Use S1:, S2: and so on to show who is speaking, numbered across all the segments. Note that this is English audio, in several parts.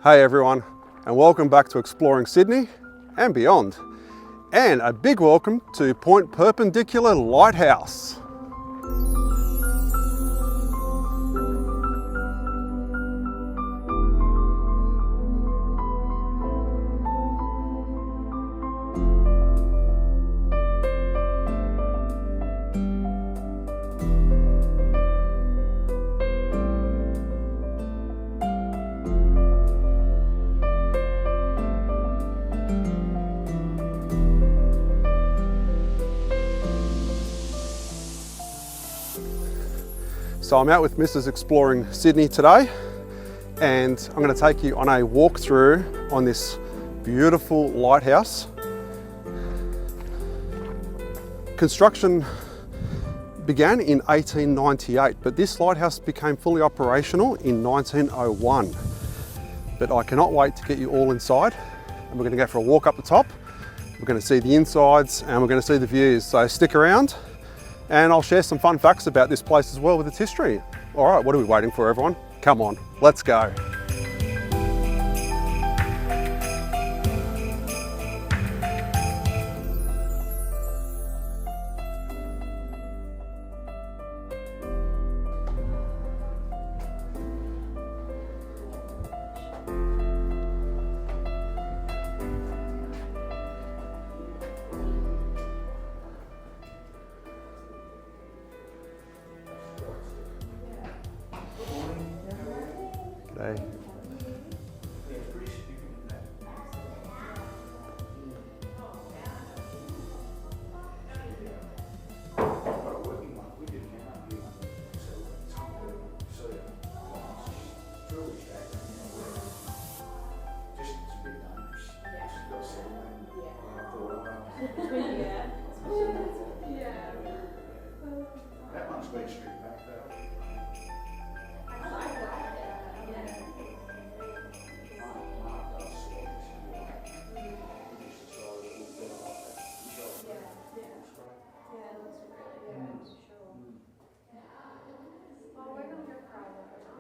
S1: Hey everyone, and welcome back to Exploring Sydney and beyond. And a big welcome to Point Perpendicular Lighthouse. So I'm out with Mrs. Exploring Sydney today, and I'm going to take you on a walkthrough on this beautiful lighthouse. Construction began in 1898, but this lighthouse became fully operational in 1901. But I cannot wait to get you all inside, and we're going to go for a walk up the top. We're going to see the insides and we're going to see the views, so stick around. And I'll share some fun facts about this place as well with its history. All right, what are we waiting for, everyone? Come on, let's go. G'day.
S2: That one's been stripped back though.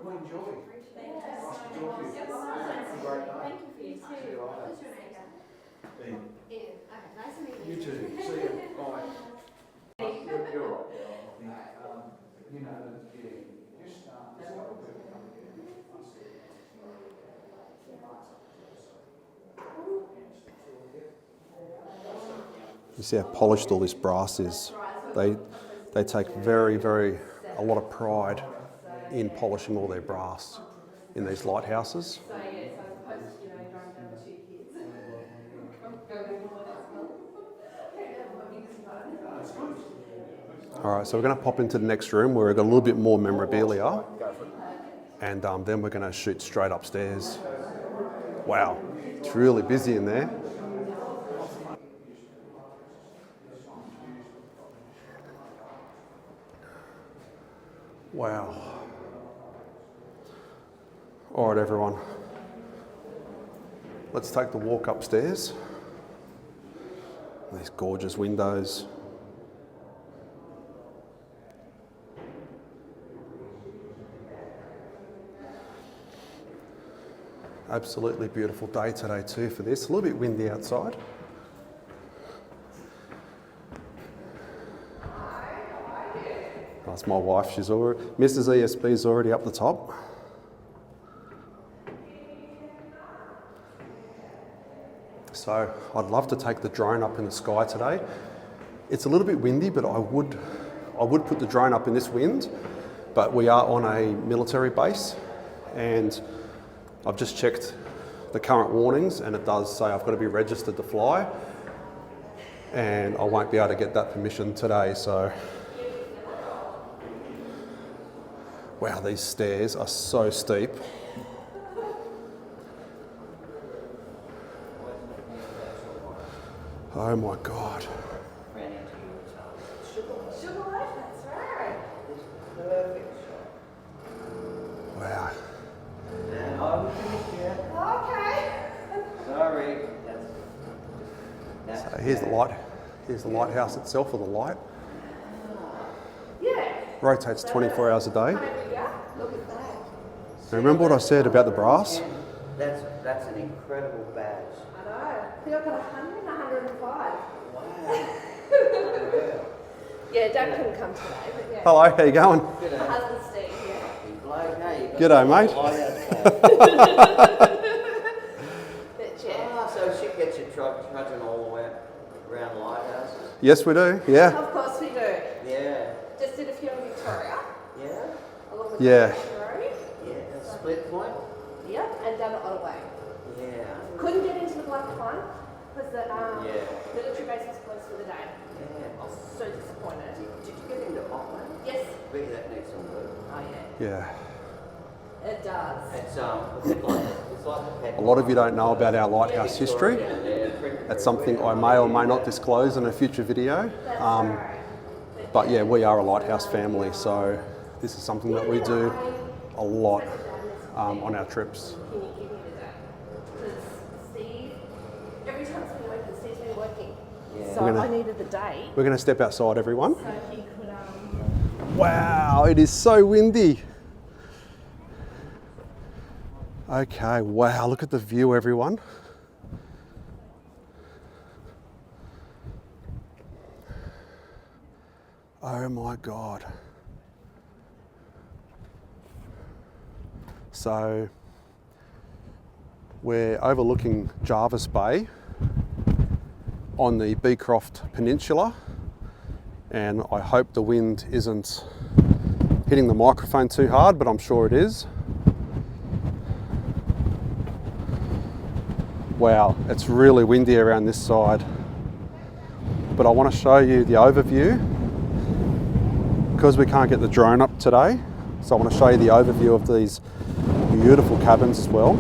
S2: Well, enjoy. Nice to talk to you. Have a great night. See you later.
S3: Nice to meet
S2: You too. See you. Bye. You're right. You know, yeah, just there's a couple of people coming in.
S1: You see how polished all this brass is. They take a lot of pride in polishing all their brass in these lighthouses. All right, so we're going to pop into the next room where we've got a little bit more memorabilia, and then we're going to shoot straight upstairs. Wow, it's really busy in there. Wow. All right, everyone. Let's take the walk upstairs. These gorgeous windows. Absolutely beautiful day today too for this. A little bit windy outside. That's my wife. She's already, Mrs. ESB is already up the top. So I'd love to take the drone up in the sky today. It's a little bit windy, but I would put the drone up in this wind, but we are on a military base, and I've just checked the current warnings, and it does say I've got to be registered to fly, and I won't be able to get that permission today. So, wow, these stairs are so steep. Oh my God. Wow. So here's the light. Here's the lighthouse itself, or the light. Rotates 24 hours a day. Now remember what I said about the brass?
S3: That's an incredible badge.
S4: I know. I think I've got 100 and 105.
S3: Wow.
S4: Yeah, Dad couldn't come today, but yeah.
S1: Hello, how you going?
S4: My husband Steve, yeah.
S3: Big bloke, hey?
S1: G'day, mate.
S4: But yeah.
S3: So she gets you trudging all the way around lighthouses?
S1: Yes, we do. Yeah.
S4: Of course we do.
S3: Yeah.
S4: Just did a few in Victoria,
S3: Yeah?
S4: along with
S1: Yeah.
S4: the road.
S3: Yeah. Split Point?
S4: Yep, and down at Ottaway.
S3: Yeah.
S4: Couldn't get into the Black Pine because the
S3: Yeah.
S4: military base was closed for the day.
S3: Yeah.
S4: I was so disappointed.
S3: Did you get into Otway?
S4: Yes.
S3: Bet that needs some work.
S4: Oh yeah.
S1: Yeah.
S4: It does.
S3: It's a bit like the pet.
S1: A lot of you don't know about our lighthouse history. That's something I may or may not disclose in a future video.
S4: That's right.
S1: But yeah, we are a lighthouse family, so this is something that we do a lot on our trips.
S4: Can you give me the day? Because Steve, every time it's been open, Steve's been working.
S3: Yeah.
S4: So I needed the date
S1: We're going to step outside, everyone.
S4: so he could
S1: Wow, it is so windy. Okay, wow, look at the view, everyone. Oh my God. So we're overlooking Jarvis Bay on the Beecroft Peninsula, and I hope the wind isn't hitting the microphone too hard, but I'm sure it is. Wow, it's really windy around this side. But I want to show you the overview because we can't get the drone up today. So I want to show you the overview of these beautiful cabins as well,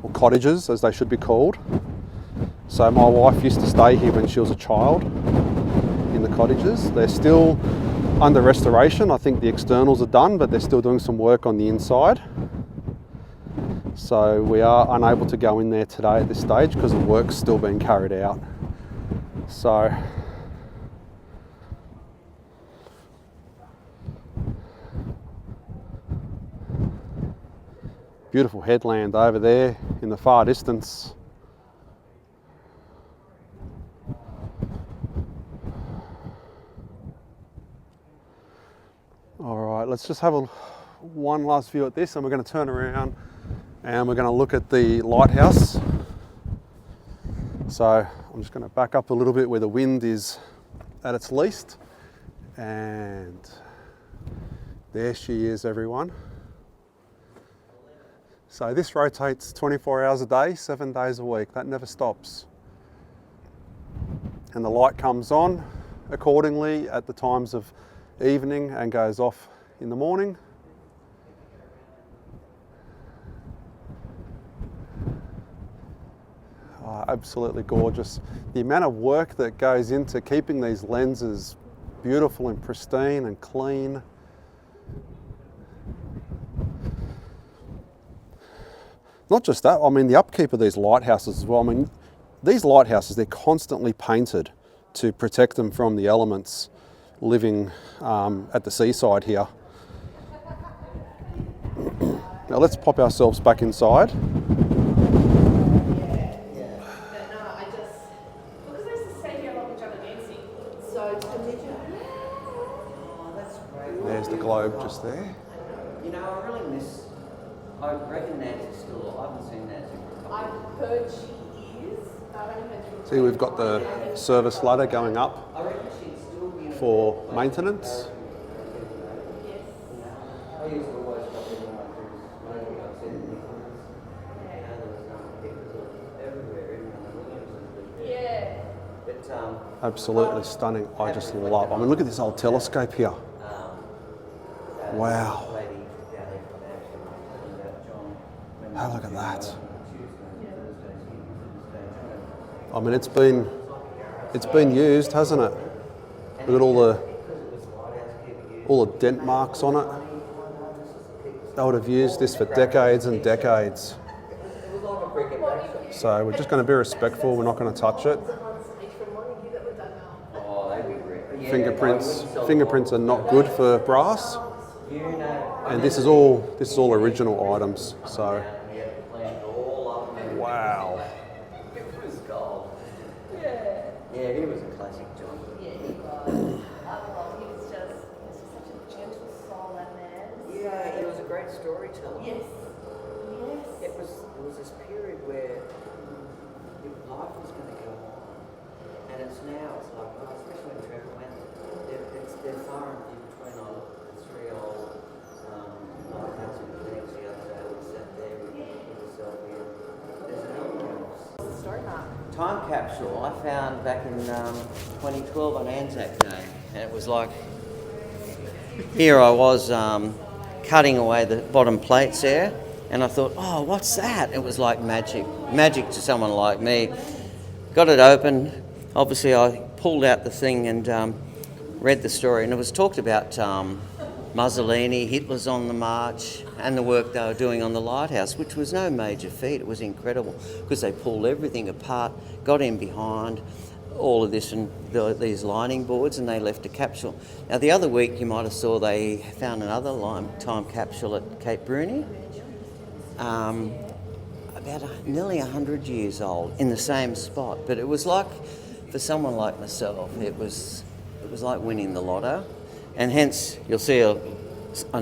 S1: or cottages as they should be called. So my wife used to stay here when she was a child in the cottages. They're still under restoration. I think the externals are done, but they're still doing some work on the inside. So we are unable to go in there today at this stage because the work's still being carried out. So beautiful headland over there in the far distance. All right, let's just have one last view at this, and we're going to turn around and we're going to look at the lighthouse. So I'm just going to back up a little bit where the wind is at its least, and there she is, everyone. So this rotates 24 hours a day, 7 days a week. That never stops. And the light comes on accordingly at the times of evening and goes off in the morning. Oh, absolutely gorgeous. The amount of work that goes into keeping these lenses beautiful and pristine and clean. Not just that, I mean the upkeep of these lighthouses as well. I mean, these lighthouses, they're constantly painted to protect them from the elements living at the seaside here. Now let's pop ourselves back inside. There's the globe just there.
S3: You know, I really miss. I reckon Nancy's still. I haven't seen Nancy for a couple
S4: I've heard she is. I've only heard through.
S1: See, we've got the service ladder going up
S3: I reckon she'd still be in
S1: for maintenance.
S4: Yes.
S3: I used to always stop in when I was in Nicholas. There was pictures everywhere, even on the Williamsons.
S4: Yeah.
S3: But
S1: Absolutely stunning. I just love. I mean, look at this old telescope here. Wow. Oh, look at that. I mean, it's been used, hasn't it? Look at all the dent marks on it. They would have used this for decades and decades. So we're just going to be respectful. We're not going to touch it. Fingerprints are not good for brass.
S3: You know,
S1: And this is all original items. So
S3: yeah, cleaned all up. And
S1: wow.
S3: it was gold.
S4: Yeah.
S3: Yeah, he was a classic John.
S4: Yeah, he was. Well, he was just such a gentle soul, that man.
S3: Yeah, he was a great storyteller.
S4: Yes. Yes.
S3: It was this period where life was going to go on, and it's like, well, especially when Trevor went, they're far and few between. I looked at the three old lighthouse buildings the other day. We sat there with a selfie, and there's an element.
S4: Story mark.
S3: Time capsule I found back in 2012 on Anzac Day, and it was like, here I was cutting away the bottom plates there, and I thought, oh, what's that? It was like magic to someone like me. Got it open. Obviously, I pulled out the thing and read the story, and it was talked about Mussolini, Hitler's on the march, and the work they were doing on the lighthouse, which was no major feat. It was incredible because they pulled everything apart, got in behind all of this and these lining boards, and they left a capsule. Now, the other week you might have saw they found another time capsule at Cape Bruni, about nearly 100 years old, in the same spot. But it was like, for someone like myself, it was like winning the lotto. And hence, you'll see a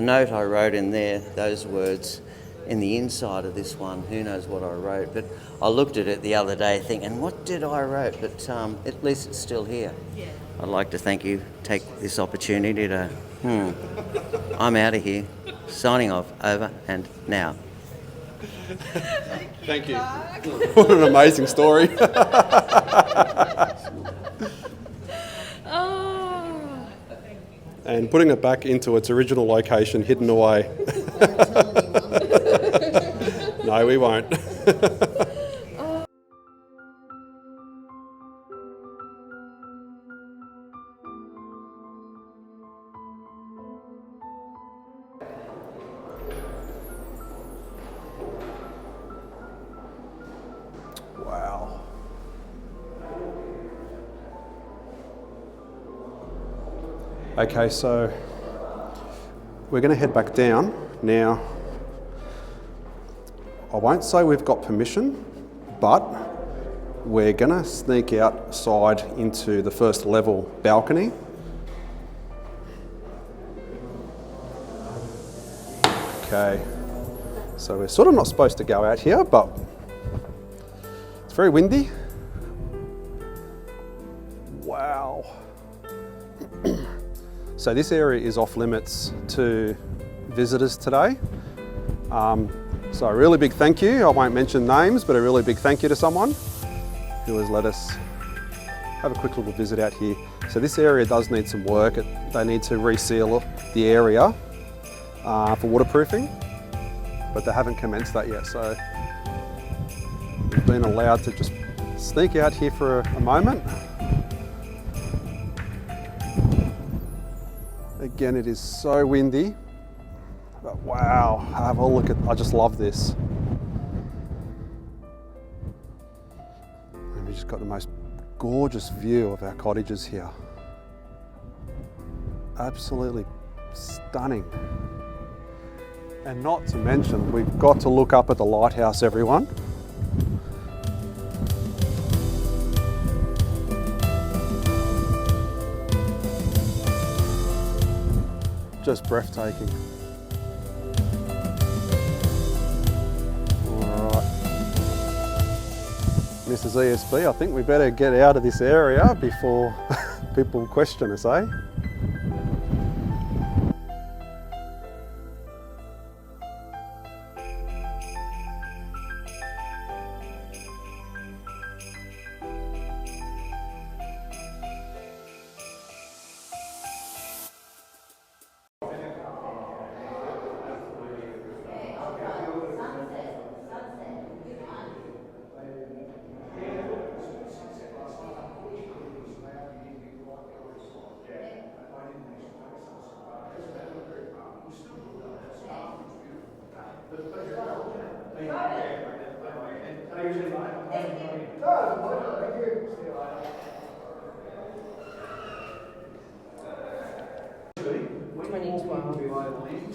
S3: note I wrote in there, those words, in the inside of this one. Who knows what I wrote? But I looked at it the other day thinking, what did I write? But at least it's still here.
S4: Yeah.
S3: I'd like to take this opportunity to, I'm out of here. Signing off, over and now.
S1: Thank you. What an amazing story. And putting it back into its original location, hidden away. No, we won't. Wow. Okay, so we're going to head back down. Now, I won't say we've got permission, but we're going to sneak outside into the first level balcony. Okay, so we're sort of not supposed to go out here, but it's very windy. Wow. So this area is off limits to visitors today. So a really big thank you. I won't mention names, but a really big thank you to someone who has let us have a quick little visit out here. So this area does need some work. They need to reseal the area for waterproofing, but they haven't commenced that yet. So we've been allowed to just sneak out here for a moment. Again, it is so windy, but wow, have a look at, I just love this. And we've just got the most gorgeous view of our cottages here. Absolutely stunning. And not to mention, we've got to look up at the lighthouse, everyone. Just breathtaking. All right. Mrs. ESB, I think we better get out of this area before people question us, eh?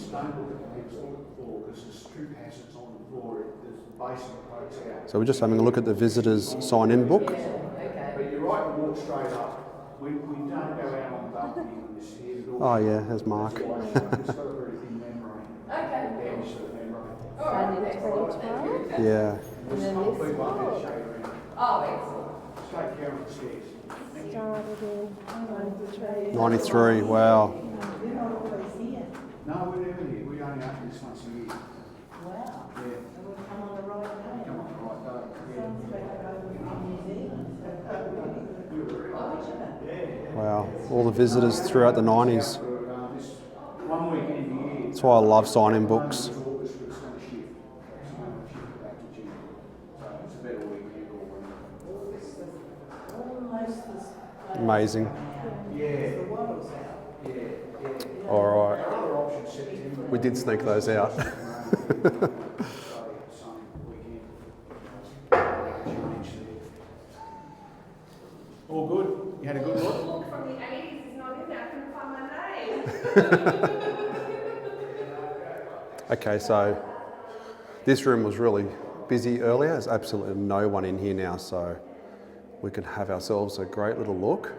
S2: just don't look at the legs, look at the floor, because there's two passage on the floor, there's the base of the boat's out.
S1: So we're just having a look at the visitors sign-in book.
S2: But you're right to walk straight up. We don't go out on the balcony on this here.
S1: Oh yeah, there's Mark.
S2: It's got a very thin membrane.
S4: Okay.
S2: Damage to the membrane.
S4: Sign in 2012.
S1: Yeah.
S4: And then this one. Oh, excellent.
S2: Straight care of the stairs.
S4: Started in 93.
S1: 93, wow.
S2: No, we're never here. We only open this once a year.
S5: Wow.
S2: Yeah.
S5: And we've come on the right day.
S2: Come on, right day.
S5: Sounds like I go to New Zealand.
S1: Wow, all the visitors throughout the 90s.
S2: This 1 week in the year.
S1: That's why I love sign-in books.
S2: August, it's going to shift. It's going to shift back to June. So it's a better week here.
S5: Almost as
S1: Amazing.
S2: Yeah.
S5: the water's out.
S1: All right,
S2: Our other option, September.
S1: we did sneak those out.
S2: All good? You had a good look?
S4: Look from the 80s is not in there. I couldn't find my name.
S1: Okay, so this room was really busy earlier. There's absolutely no one in here now, so we can have ourselves a great little look.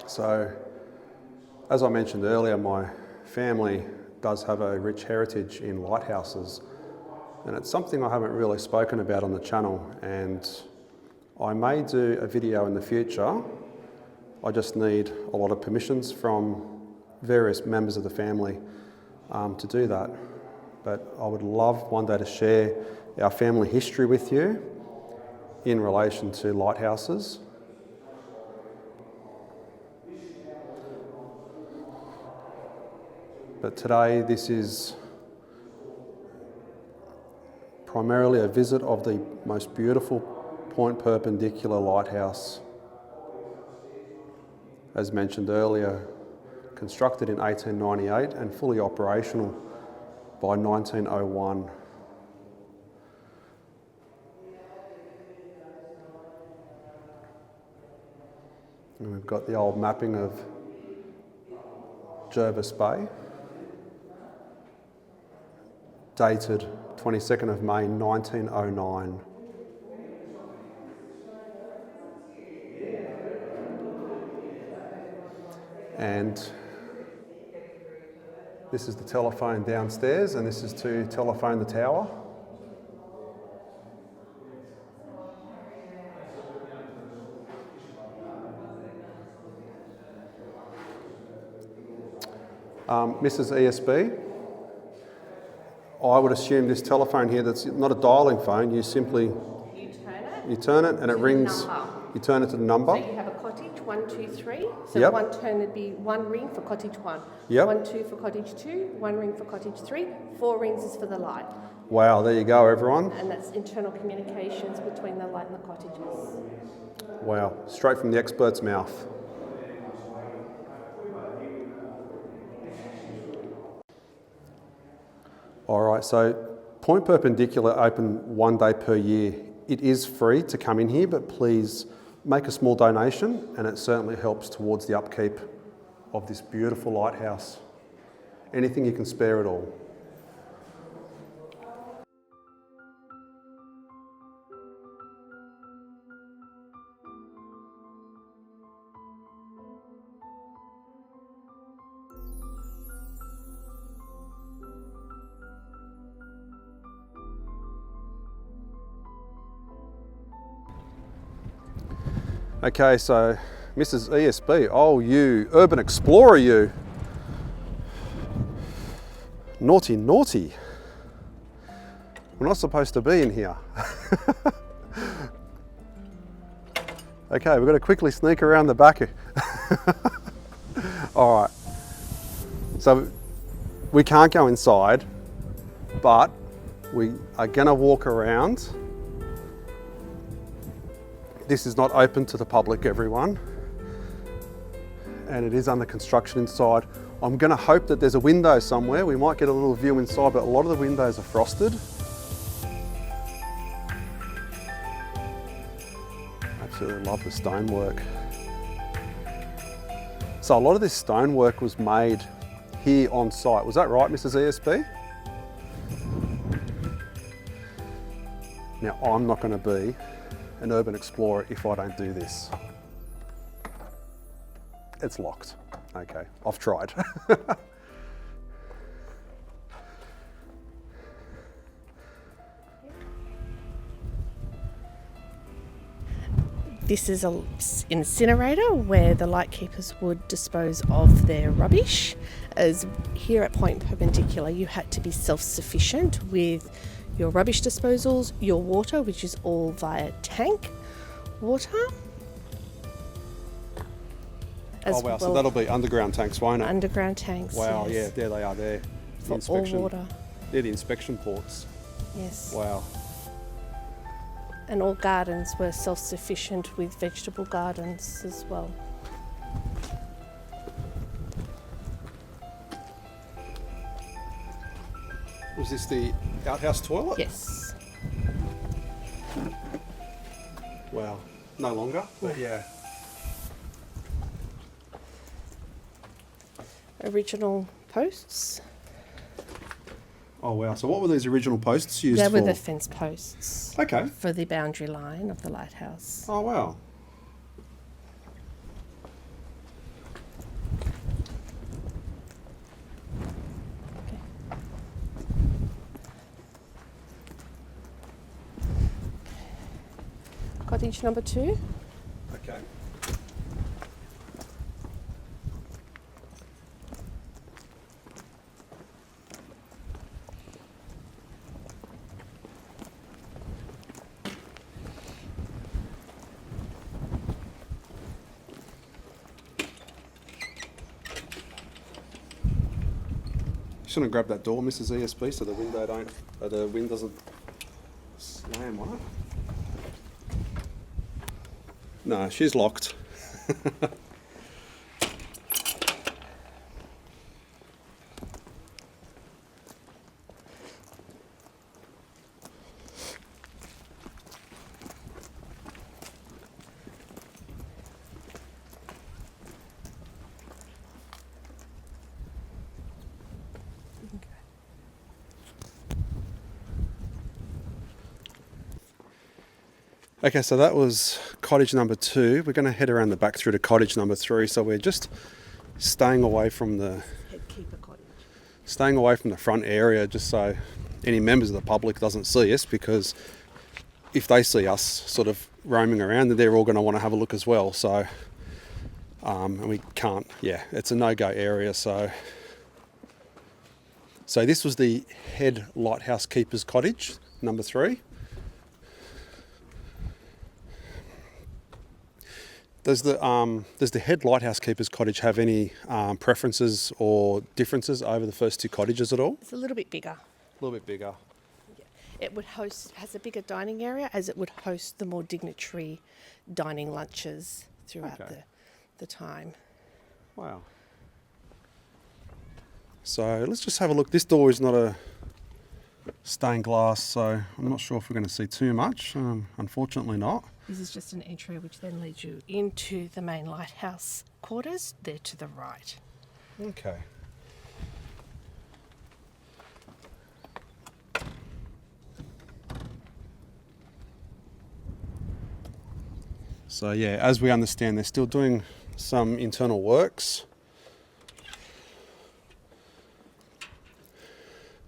S1: So, as I mentioned earlier, my family does have a rich heritage in lighthouses, and it's something I haven't really spoken about on the channel, and I may do a video in the future. I just need a lot of permissions from various members of the family to do that. But I would love one day to share our family history with you in relation to lighthouses. But today this is primarily a visit of the most beautiful Point Perpendicular Lighthouse. As mentioned earlier, constructed in 1898 and fully operational by 1901. And we've got the old mapping of Jervis Bay, dated 22nd of May 1909. And this is the telephone downstairs, and this is to telephone the tower. Mrs. ESB, I would assume this telephone here, that's not a dialing phone, you simply
S4: You turn it
S1: and it
S4: to the
S1: rings,
S4: number.
S1: you turn it to the number.
S4: So you have a cottage, 1, 2, 3. So
S1: Yep.
S4: one turn would be 1 ring for cottage 1.
S1: Yep.
S4: 1, 2 for cottage 2, 1 ring for cottage 3, 4 rings is for the light.
S1: Wow, there you go everyone.
S4: And that's internal communications between the light and the cottages.
S1: Wow, straight from the expert's mouth. All right, so Point Perpendicular open 1 day per year. It is free to come in here, but please make a small donation, and it certainly helps towards the upkeep of this beautiful lighthouse. Anything you can spare at all. Okay, so Mrs. ESB, oh you, urban explorer you. Naughty, naughty. We're not supposed to be in here. Okay, we've got to quickly sneak around the back. All right, so we can't go inside, but we are gonna walk around This is not open to the public, everyone. And it is under construction inside. I'm gonna hope that there's a window somewhere. We might get a little view inside, but a lot of the windows are frosted. Absolutely love the stonework. So a lot of this stonework was made here on site. Was that right, Mrs. ESB? Now, I'm not going to be an urban explorer if I don't do this. It's locked. Okay, I've tried.
S4: This is an incinerator where the lightkeepers would dispose of their rubbish. As here at Point Perpendicular, you had to be self-sufficient with your rubbish disposals, your water, which is all via tank water.
S1: Oh wow, so that'll be underground tanks, won't it?
S4: Underground tanks.
S1: Wow,
S4: yes.
S1: yeah, there they are there.
S4: For all water.
S1: They're the inspection ports.
S4: Yes.
S1: Wow.
S4: And all gardens were self-sufficient with vegetable gardens as well.
S1: Was this the outhouse toilet?
S4: Yes.
S1: Wow, no longer, but yeah.
S4: Original posts.
S1: Oh wow, so what were these original posts used
S4: They
S1: for?
S4: were the fence posts
S1: Okay.
S4: for the boundary line of the lighthouse.
S1: Oh wow.
S4: Cottage number 2.
S1: Okay. Shouldn't grab that door, Mrs. ESB, so the wind doesn't slam on it. No, she's locked. Okay, so that was cottage number 2. We're going to head around the back through to cottage number 3. So we're just staying away from the front area, just so any members of the public doesn't see us, because if they see us sort of roaming around, then they're all going to want to have a look as well. So, and we can't. Yeah, it's a no-go area. So this was the head lighthouse keeper's cottage, number 3. Does the head lighthouse keeper's cottage have any preferences or differences over the first 2 cottages at all?
S4: It's a little bit bigger.
S1: A little bit bigger.
S4: It has a bigger dining area, as it would host the more dignitary dining lunches throughout the time.
S1: Wow. So let's just have a look. This door is not a stained glass, so I'm not sure if we're going to see too much. Unfortunately not.
S4: This is just an entry which then leads you into the main lighthouse quarters, there to the right.
S1: Okay. So yeah, as we understand, they're still doing some internal works.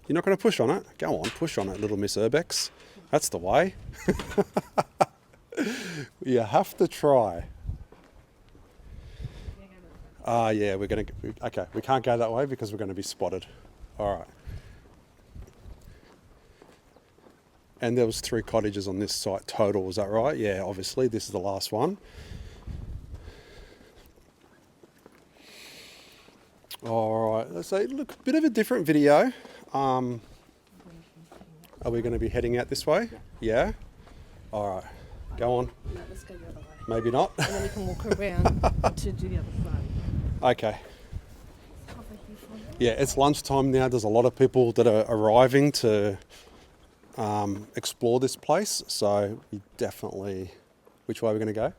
S1: You're not going to push on it? Go on, push on it, little Miss Urbex. That's the way. You have to try. Yeah, we're going to... Okay, we can't go that way because we're going to be spotted. All right. And there was 3 cottages on this site total, was that right? Yeah, obviously, this is the last one. All right, let's say, look, a bit of a different video. Are we going to be heading out this way? Yeah? All right. Go on.
S4: No, let's go the other way.
S1: Maybe not.
S4: And then we can walk around to do the other side.
S1: Okay. Yeah, it's lunchtime now. There's a lot of people that are arriving to explore this place. So we definitely... Which way are we going to go?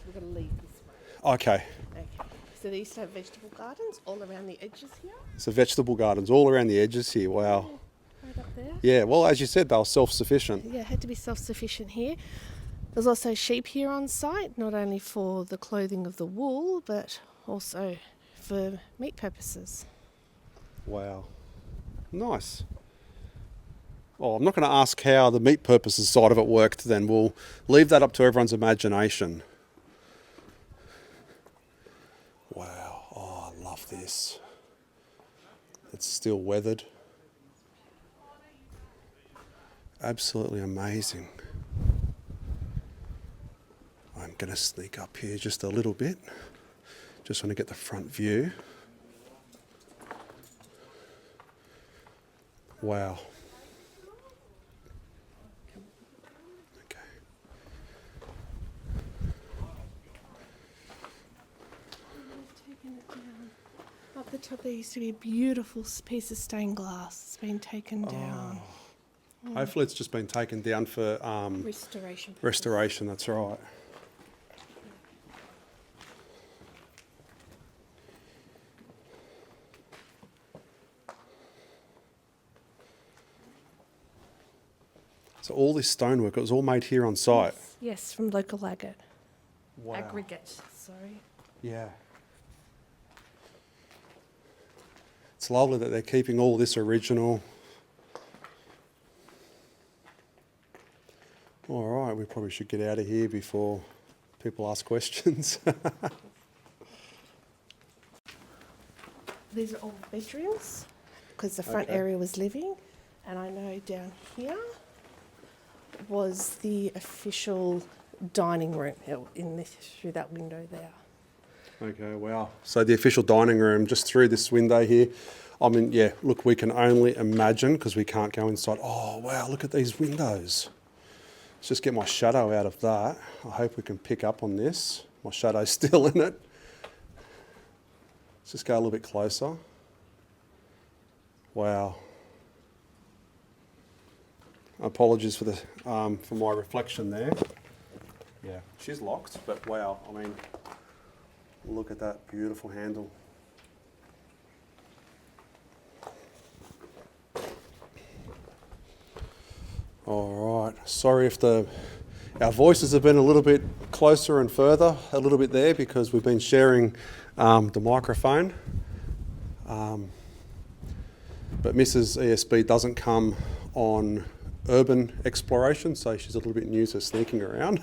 S4: We're going to leave this way.
S1: Okay.
S4: Okay. So they used to have vegetable gardens all around the edges here.
S1: So vegetable gardens all around the edges here. Wow.
S4: Right up there.
S1: Yeah, well, as you said, they were self-sufficient.
S4: Yeah, had to be self-sufficient here. There's also sheep here on site, not only for the clothing of the wool, but also for meat purposes.
S1: Wow. Nice. Well, I'm not going to ask how the meat purposes side of it worked then. We'll leave that up to everyone's imagination. Wow. Oh, I love this. It's still weathered. Absolutely amazing. I'm going to sneak up here just a little bit. Just want to get the front view. Wow. Okay.
S4: Taking it down. Up the top there used to be a beautiful piece of stained glass. It's been taken down.
S1: Hopefully it's just been taken down for
S4: Restoration.
S1: restoration, that's right. So all this stonework, it was all made here on site?
S4: Yes, from local agate.
S1: Wow.
S4: Aggregate, sorry.
S1: Yeah. It's lovely that they're keeping all this original. All right, we probably should get out of here before people ask questions.
S4: These are all bedrooms because the front
S1: Okay.
S4: area was living, and I know down here was the official dining room through that window there.
S1: Okay, wow. So the official dining room just through this window here. I mean, yeah, look, we can only imagine because we can't go inside. Oh, wow, look at these windows. Let's just get my shadow out of that. I hope we can pick up on this. My shadow's still in it. Let's just go a little bit closer. Wow. Apologies for the for my reflection there. Yeah, she's locked, but wow, I mean, look at that beautiful handle. All right, sorry if our voices have been a little bit closer and further, a little bit there, because we've been sharing the microphone. But Mrs. ESB doesn't come on urban exploration, so she's a little bit new to sneaking around.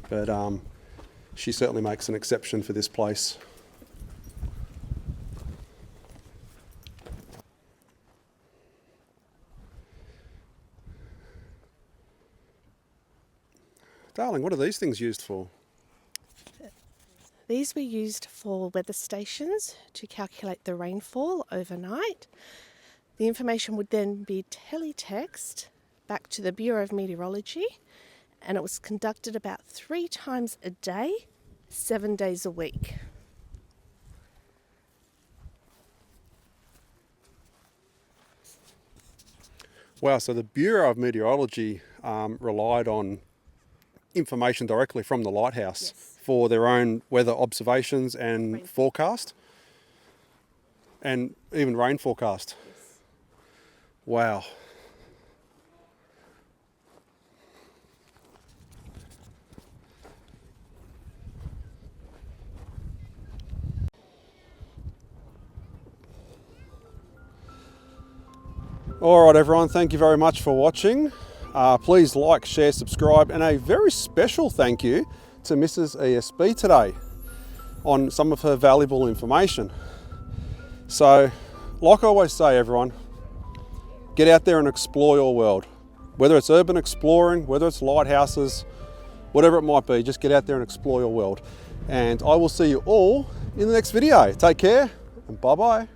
S1: But she certainly makes an exception for this place. Darling, what are these things used for?
S4: These were used for weather stations to calculate the rainfall overnight. The information would then be teletext back to the Bureau of Meteorology, and it was conducted about 3 times a day, 7 days a week.
S1: Wow, so the Bureau of Meteorology relied on information directly from the lighthouse for their own weather observations and forecast, and even rain forecast. Wow. All right, everyone, thank you very much for watching. Please like, share, subscribe, and a very special thank you to Mrs. ESB today on some of her valuable information. So, like I always say, everyone, get out there and explore your world. Whether it's urban exploring, whether it's lighthouses, whatever it might be, just get out there and explore your world. And I will see you all in the next video. Take care and bye-bye.